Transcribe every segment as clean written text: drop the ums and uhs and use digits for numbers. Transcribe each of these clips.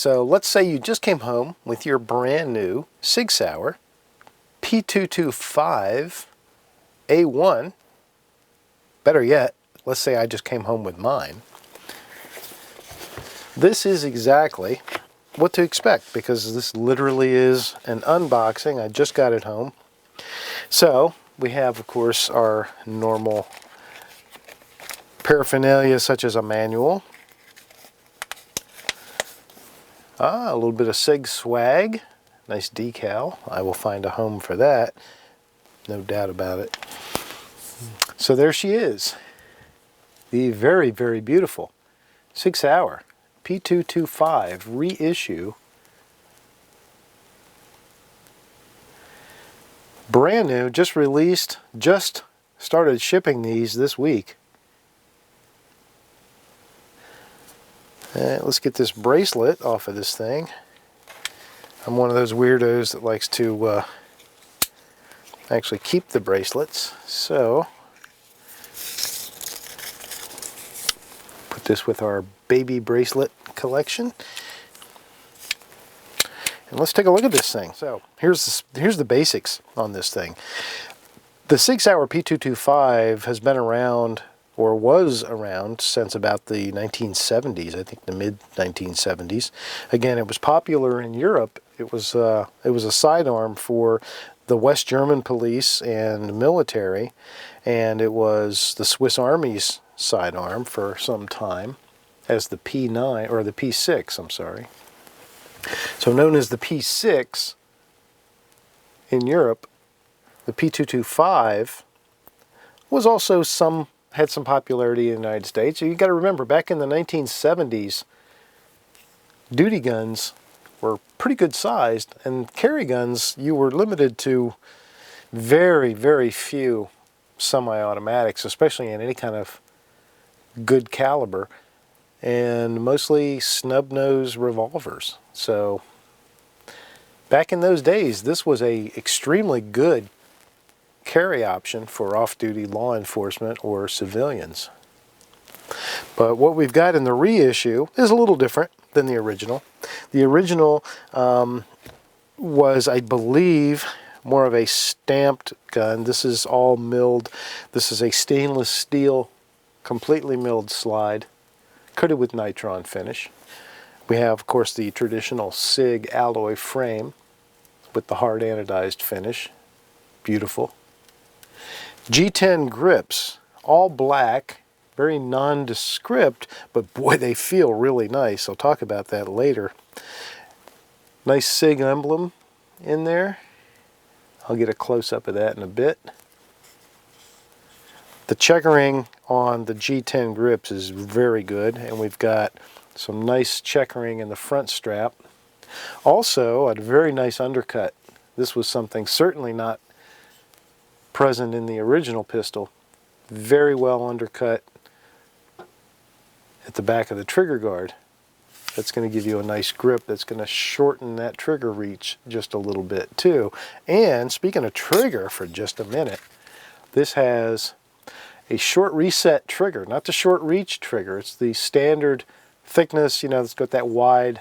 So let's say you just came home with your brand new SIG Sauer P225-A1. Better yet, let's say I just came home with mine. This is exactly what to expect, because this literally is an unboxing. I just got it home. So we have, of course, our normal paraphernalia such as a manual. A little bit of SIG swag. Nice decal. I will find a home for that. No doubt about it. So there she is. The very, very beautiful SIG Sauer P225 reissue. Brand new, just released, just started shipping these this week. Let's get this bracelet off of this thing. I'm one of those weirdos that likes to actually keep the bracelets. So, put this with our baby bracelet collection. And let's take a look at this thing. So, here's the basics on this thing. The SIG Sauer P225 has been around, or was around, since about the 1970s, I think the mid-1970s. Again, it was popular in Europe. It was a sidearm for the West German police and military, and it was the Swiss Army's sidearm for some time as the P9, or the P6, I'm sorry. So known as the P6 in Europe, the P225 was also had some popularity in the United States. So you got to remember, back in the 1970s, duty guns were pretty good sized, and carry guns, you were limited to very, very few semi-automatics, especially in any kind of good caliber, and mostly snub-nose revolvers. So back in those days, this was a extremely good carry option for off-duty law enforcement or civilians. But what we've got in the reissue is a little different than the original. The original was, I believe, more of a stamped gun. This is all milled. This is a stainless steel, completely milled slide, coated with nitron finish. We have, of course, the traditional SIG alloy frame with the hard anodized finish. Beautiful. G10 grips, all black, very nondescript, but boy, they feel really nice. I'll talk about that later. Nice SIG emblem in there. I'll get a close-up of that in a bit. The checkering on the G10 grips is very good, and we've got some nice checkering in the front strap. Also, a very nice undercut. This was something certainly not present in the original pistol. Very well undercut at the back of the trigger guard. That's going to give you a nice grip that's going to shorten that trigger reach just a little bit too. And speaking of trigger for just a minute, this has a short reset trigger, not the short reach trigger. It's the standard thickness, you know, it's got that wide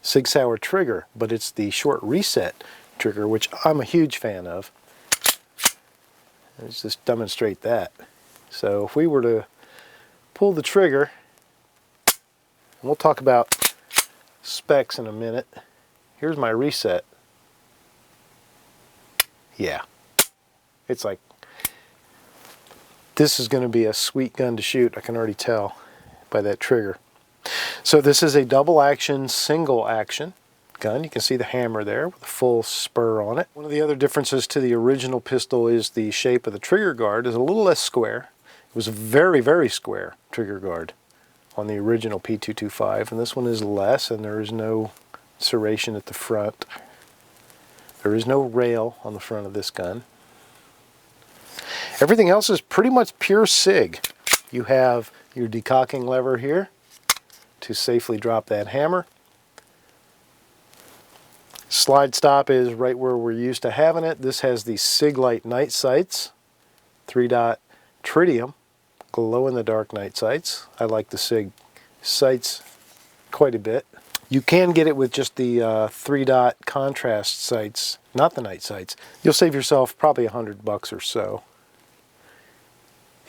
SIG Sauer trigger, but it's the short reset trigger, which I'm a huge fan of. Let's just demonstrate that. So if we were to pull the trigger, and we'll talk about specs in a minute. Here's my reset. Yeah, it's like, this is going to be a sweet gun to shoot. I can already tell by that trigger. So this is a double action, single action gun. You can see the hammer there with a full spur on it. One of the other differences to the original pistol is the shape of the trigger guard is a little less square. It was a very, very square trigger guard on the original P225, and this one is less, and there is no serration at the front. There is no rail on the front of this gun. Everything else is pretty much pure SIG. You have your decocking lever here to safely drop that hammer. Slide stop is right where we're used to having it. This has the SIG Light night sights, 3-dot tritium, glow-in-the-dark night sights. I like the SIG sights quite a bit. You can get it with just the 3-dot contrast sights, not the night sights. You'll save yourself probably $100 or so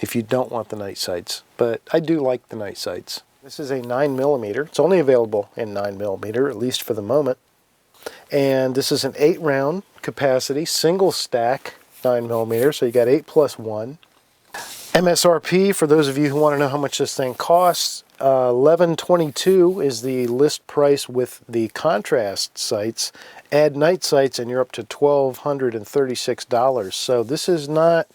if you don't want the night sights, but I do like the night sights. This is a 9mm. It's only available in 9mm, at least for the moment. And this is an 8-round capacity, single stack 9mm, so you got 8 plus 1. MSRP, for those of you who want to know how much this thing costs, $11.22 is the list price with the contrast sights. Add night sights and you're up to $1,236. So this is not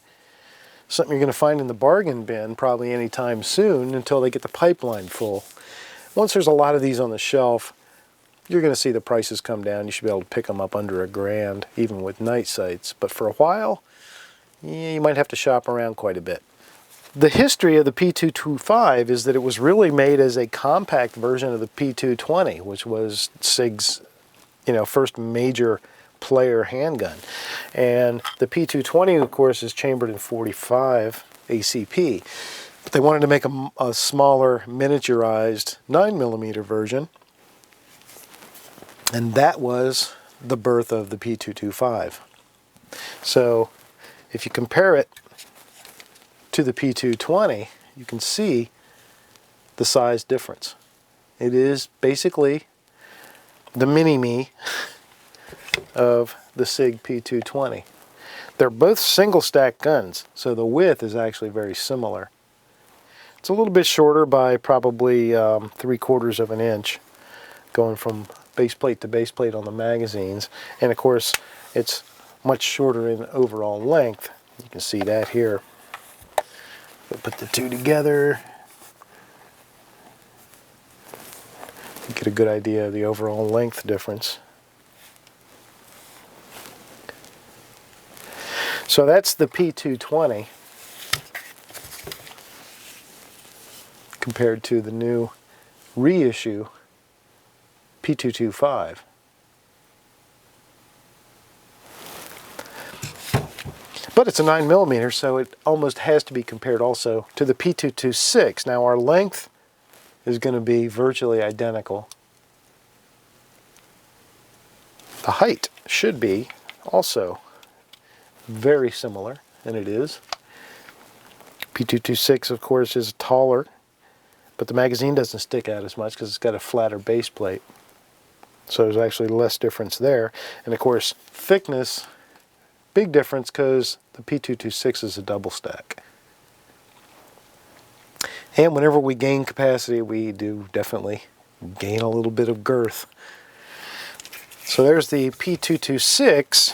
something you're going to find in the bargain bin probably anytime soon until they get the pipeline full. Once there's a lot of these on the shelf, you're going to see the prices come down. You should be able to pick them up under $1,000, even with night sights. But for a while, yeah, you might have to shop around quite a bit. The history of the P225 is that it was really made as a compact version of the P220, which was SIG's, first major player handgun. And the P220, of course, is chambered in 45 ACP. But they wanted to make a smaller, miniaturized 9mm version. And that was the birth of the P225. So if you compare it to the P220, you can see the size difference. It is basically the mini-me of the SIG P220. They're both single stack guns, so the width is actually very similar. It's a little bit shorter by probably 3/4 of an inch, going from base plate to base plate on the magazines. And of course, it's much shorter in overall length. You can see that here. We'll put the two together. You get a good idea of the overall length difference. So that's the P220 compared to the new reissue P225. But it's a 9mm, so it almost has to be compared also to the P226. Now our length is going to be virtually identical. The height should be also very similar, and it is. P226, of course, is taller, but the magazine doesn't stick out as much because it's got a flatter base plate. So there's actually less difference there. And of course, thickness, big difference because the P226 is a double stack. And whenever we gain capacity, we do definitely gain a little bit of girth. So there's the P226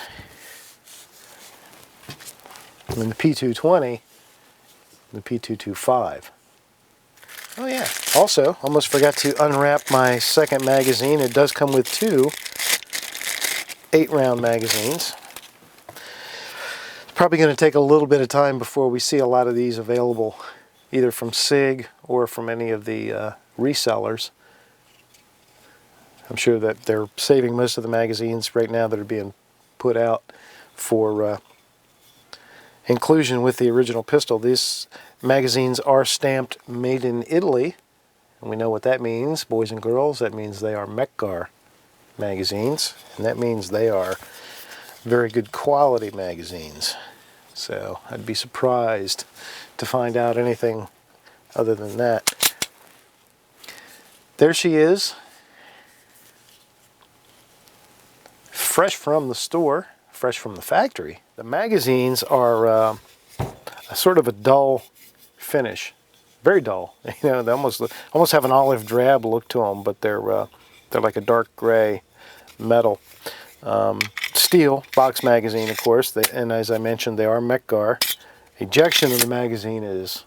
and the P220 and the P225. Oh yeah, also, almost forgot to unwrap my second magazine. It does come with two 8-round magazines. It's probably going to take a little bit of time before we see a lot of these available, either from SIG or from any of the resellers. I'm sure that they're saving most of the magazines right now that are being put out for inclusion with the original pistol. These magazines are stamped made in Italy, and we know what that means, boys and girls. That means they are Mekgar magazines, and that means they are very good quality magazines. So I'd be surprised to find out anything other than that. There she is, fresh from the store, fresh from the factory. The magazines are a sort of a dull finish, very dull. They almost have an olive drab look to them, but they're like a dark gray metal. Steel box magazine, of course, and as I mentioned, they are Mekgar. Ejection of the magazine is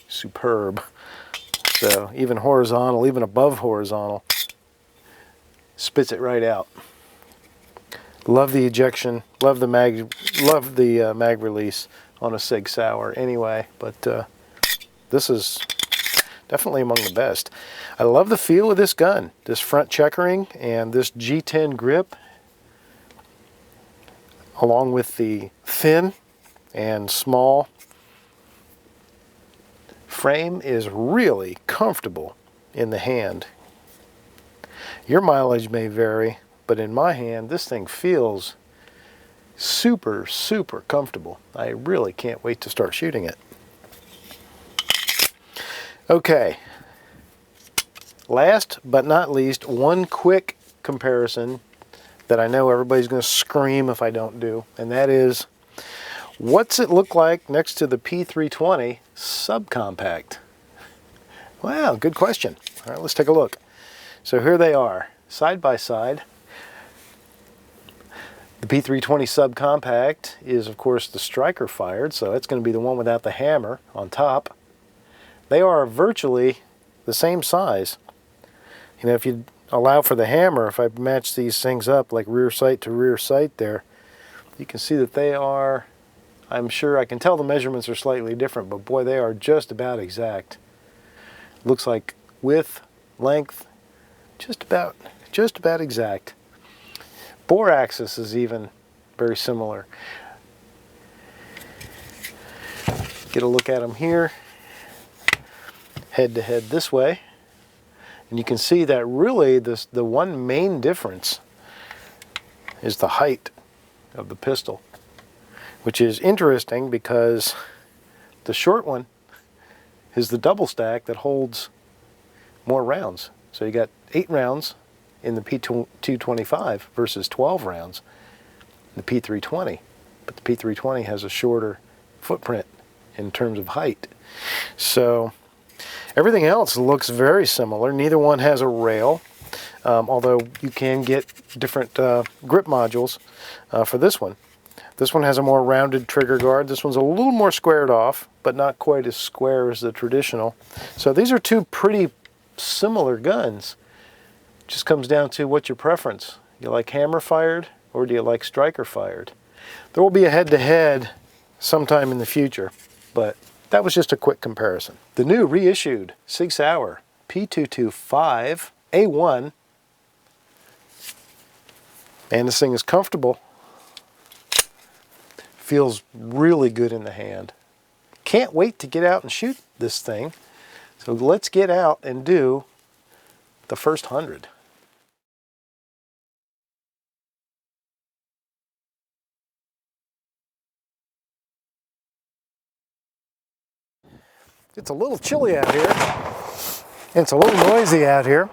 superb. So even horizontal, even above horizontal, spits it right out. Love the ejection, love the mag release on a SIG Sauer anyway, but this is definitely among the best. I love the feel of this gun, this front checkering and this G10 grip, along with the thin and small frame, is really comfortable in the hand. Your mileage may vary, but in my hand, this thing feels super, super comfortable. I really can't wait to start shooting it. Okay, last but not least, one quick comparison that I know everybody's going to scream if I don't do, and that is, what's it look like next to the P320 subcompact? Wow, good question. All right, let's take a look. So here they are, side by side. The P320 subcompact is, of course, the striker fired, so it's going to be the one without the hammer on top. They are virtually the same size. You know, if you allow for the hammer, if I match these things up like rear sight to rear sight there, you can see that they are, I'm sure I can tell the measurements are slightly different, but boy, they are just about exact. Looks like width, length, just about exact. Bore axis is even very similar. Get a look at them here, head to head this way. And you can see that really the one main difference is the height of the pistol, which is interesting because the short one is the double stack that holds more rounds. So you got 8 rounds in the P225 versus 12 rounds in the P320. But the P320 has a shorter footprint in terms of height. So everything else looks very similar. Neither one has a rail, although you can get different grip modules for this one. This one has a more rounded trigger guard. This one's a little more squared off, but not quite as square as the traditional. So these are two pretty similar guns. Just comes down to what's your preference. You like hammer fired or do you like striker fired? There will be a head-to-head sometime in the future, but that was just a quick comparison. The new reissued SIG Sauer P225-A1, and this thing is comfortable. Feels really good in the hand. Can't wait to get out and shoot this thing. So let's get out and do the first 100. It's a little chilly out here, and it's a little noisy out here.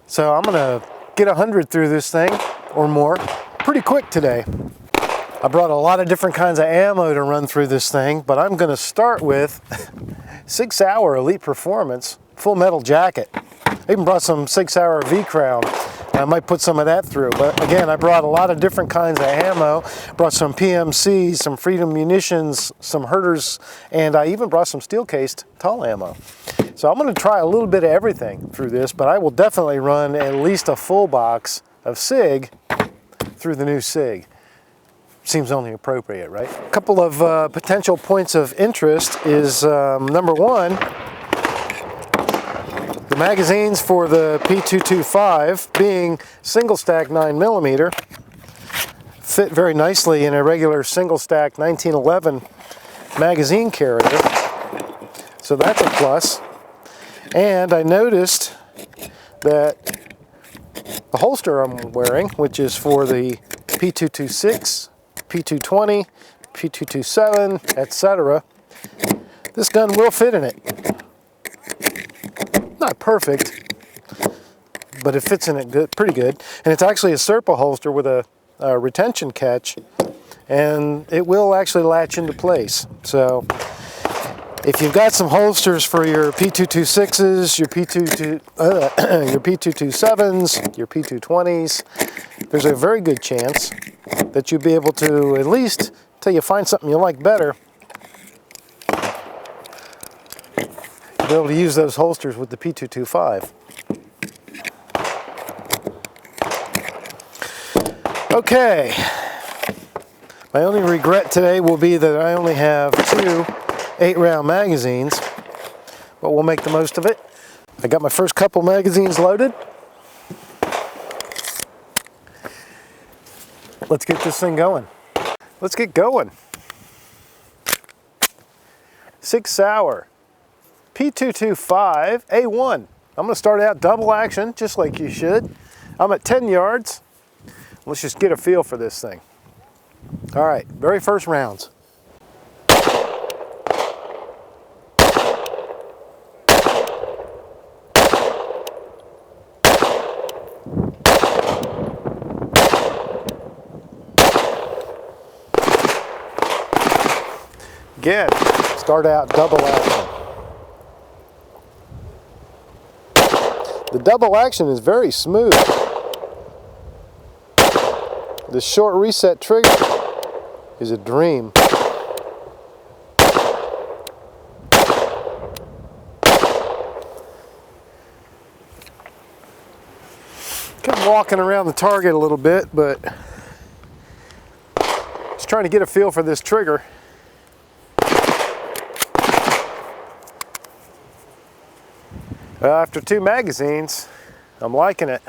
So I'm gonna get 100 through this thing, or more, pretty quick today. I brought a lot of different kinds of ammo to run through this thing, but I'm gonna start with SIG Sauer Elite Performance Full Metal Jacket. I even brought some SIG Sauer V-Crown. I might put some of that through, but again, I brought a lot of different kinds of ammo. Brought some PMCs, some Freedom Munitions, some Herders, and I even brought some steel-cased tall ammo. So I'm going to try a little bit of everything through this, but I will definitely run at least a full box of SIG through the new SIG. Seems only appropriate, right? A couple of potential points of interest is number one, the magazines for the P225 being single stack 9mm fit very nicely in a regular single stack 1911 magazine carrier. So that's a plus. And I noticed that the holster I'm wearing, which is for the P226, P220, P227, etc., this gun will fit in it. Not perfect, but it fits in it good, pretty good. And it's actually a Serpa holster with a retention catch, and it will actually latch into place. So if you've got some holsters for your P226s, your P227s, your P220s, there's a very good chance that you'll be able to, at least till you find something you like better, be able to use those holsters with the P225. Okay, my only regret today will be that I only have 2 8-round magazines, but we'll make the most of it. I got my first couple magazines loaded. Let's get this thing going. Let's get going. SIG Sauer P225-A1. I'm going to start out double action, just like you should. I'm at 10 yards. Let's just get a feel for this thing. All right, very first rounds. Again, start out double action. The double action is very smooth. The short reset trigger is a dream. Kept walking around the target a little bit, but just trying to get a feel for this trigger. After 2 magazines, I'm liking it.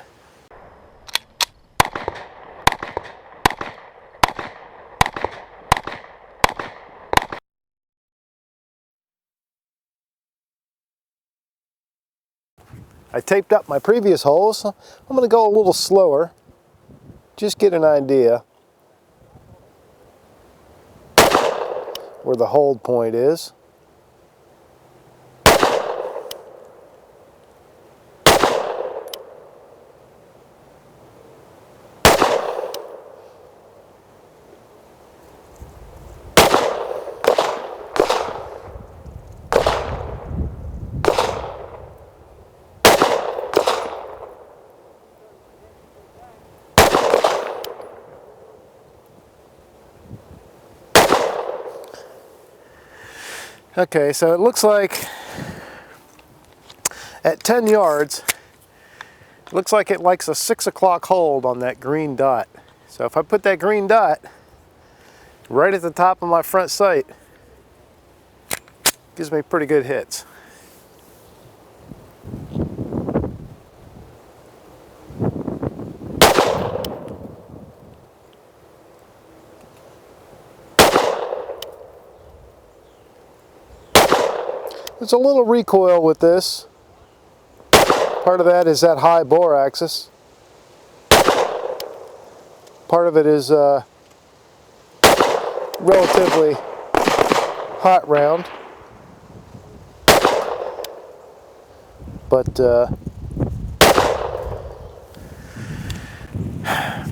I taped up my previous holes. I'm going to go a little slower, just get an idea where the hold point is. Okay, so it looks like at 10 yards, it looks like it likes a 6 o'clock hold on that green dot. So if I put that green dot right at the top of my front sight, gives me pretty good hits. There's a little recoil with this. Part of that is that high bore axis. Part of it is relatively hot round. But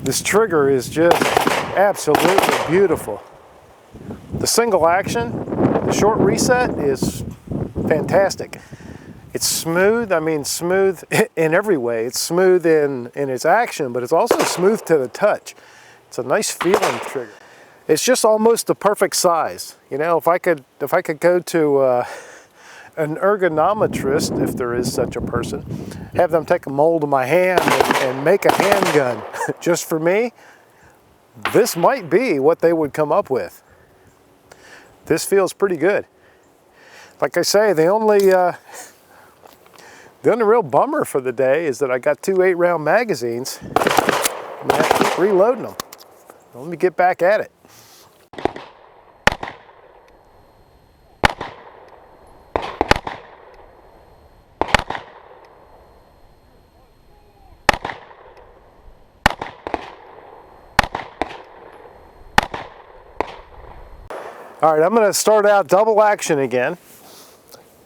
this trigger is just absolutely beautiful. The single action, the short reset is fantastic. It's smooth, I mean smooth in every way. It's smooth in its action, but it's also smooth to the touch. It's a nice feeling trigger. It's just almost the perfect size. You know, if I could go to an ergonometrist, if there is such a person, have them take a mold of my hand and make a handgun just for me, this might be what they would come up with. This feels pretty good. Like I say, the only real bummer for the day is that I got 2 8-round magazines. I'm gonna have to keep reloading them. Let me get back at it. All right, I'm going to start out double action again.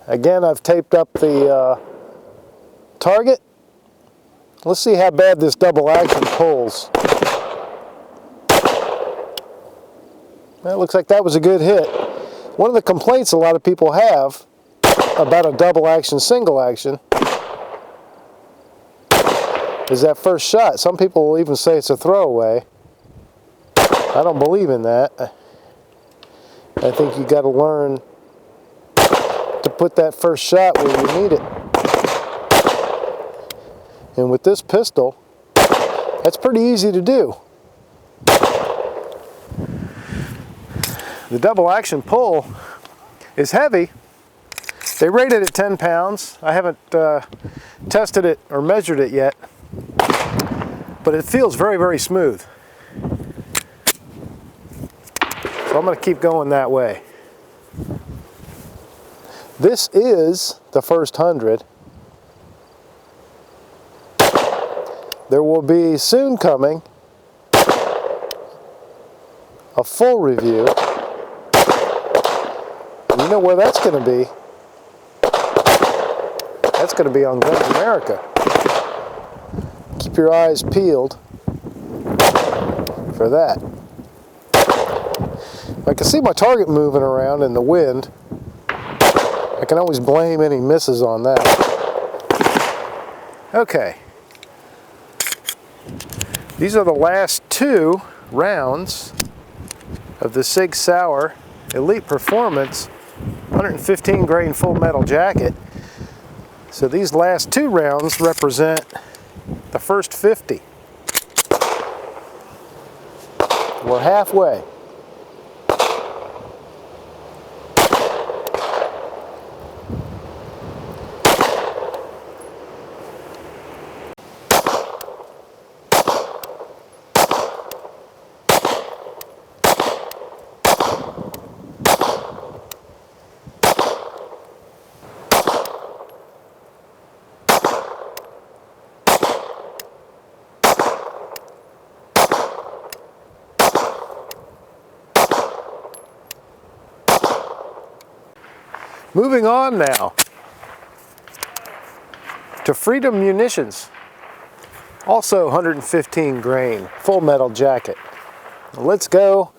Again, I've taped up the target. Let's see how bad this double action pulls. That looks like that was a good hit. One of the complaints a lot of people have about a double action, single action is that first shot. Some people will even say it's a throwaway. I don't believe in that. I think you got to learn to put that first shot where you need it. And with this pistol, that's pretty easy to do. The double action pull is heavy. They rate it at 10 pounds. I haven't tested it or measured it yet, but it feels very, very smooth. So I'm going to keep going that way. This is the first 100. there will be soon coming a full review. And you know where that's going to be? That's going to be on Guns America. Keep your eyes peeled for that. I can see my target moving around in the wind. I can always blame any misses on that. Okay. These are the last 2 rounds of the SIG Sauer Elite Performance 115 grain full metal jacket. So these last 2 rounds represent the first 50. We're halfway. Moving on now to Freedom Munitions, also 115 grain, full metal jacket. Let's go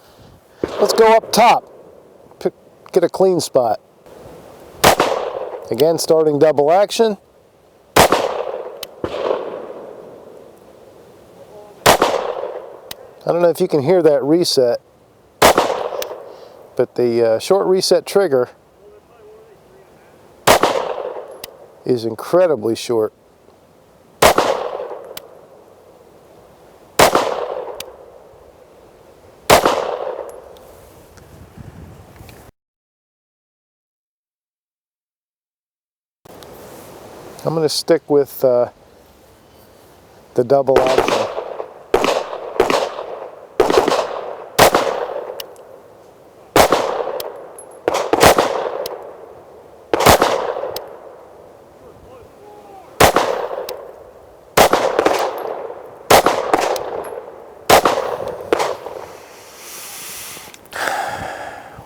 up top, get a clean spot. Again, starting double action. I don't know if you can hear that reset, but the short reset trigger is incredibly short. I'm going to stick with the double action.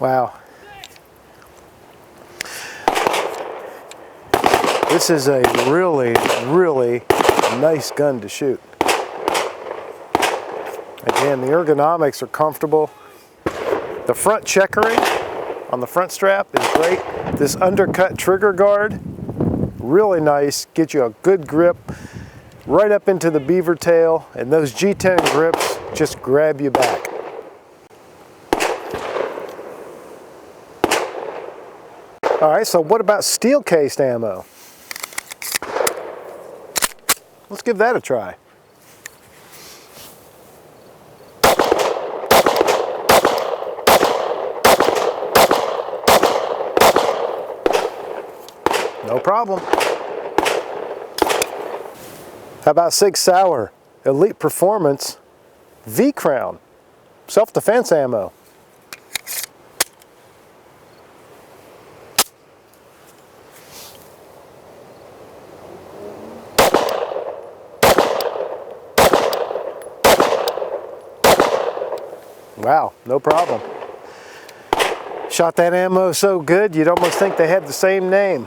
Wow. This is a really, really nice gun to shoot. Again, the ergonomics are comfortable. The front checkering on the front strap is great. This undercut trigger guard, really nice. Get you a good grip right up into the beaver tail, and those G10 grips just grab you back. All right, so what about steel cased ammo? Let's give that a try. No problem. How about SIG Sauer Elite Performance V-Crown self-defense ammo? Wow, no problem. Shot that ammo so good, you'd almost think they had the same name.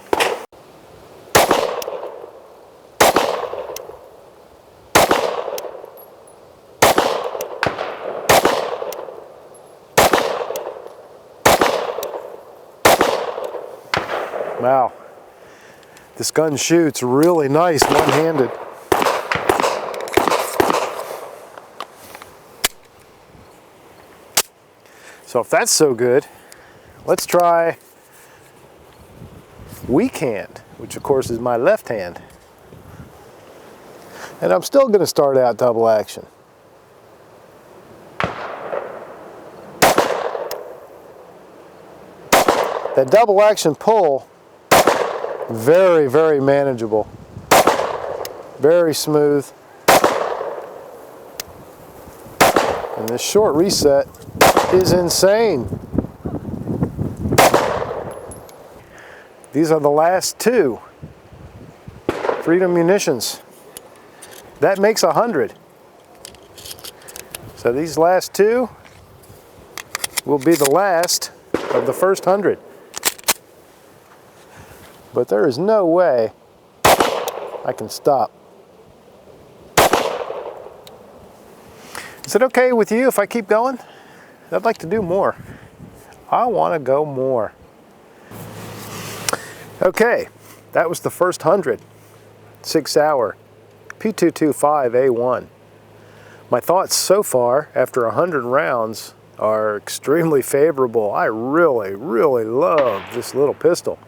Wow, this gun shoots really nice one-handed. So if that's so good, let's try weak hand, which of course is my left hand. And I'm still going to start out double action. That double action pull, very, very manageable. Very smooth. And this short reset is insane. These are the last 2 Freedom Munitions that makes 100. So these last two will be the last of the first 100. But there is no way I can stop. Is it okay with you if I keep going? I'd like to do more. I want to go more. Okay, that was the first 100. SIG Sauer P225-A1. My thoughts so far after 100 rounds are extremely favorable. I really, really love this little pistol.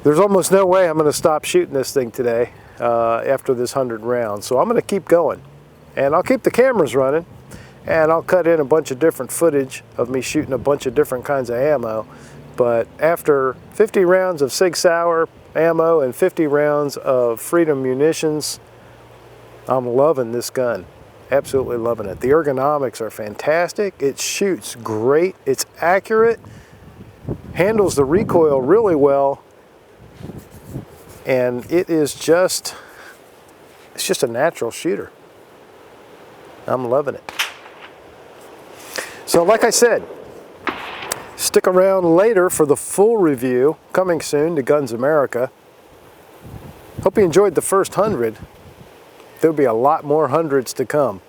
There's almost no way I'm going to stop shooting this thing today after this 100 rounds. So I'm going to keep going. And I'll keep the cameras running, and I'll cut in a bunch of different footage of me shooting a bunch of different kinds of ammo. But after 50 rounds of SIG Sauer ammo and 50 rounds of Freedom Munitions, I'm loving this gun. Absolutely loving it. The ergonomics are fantastic. It shoots great. It's accurate, handles the recoil really well, and it's just a natural shooter. I'm loving it. So like I said, stick around later for the full review, coming soon to Guns America. Hope you enjoyed the first 100. There'll be a lot more hundreds to come.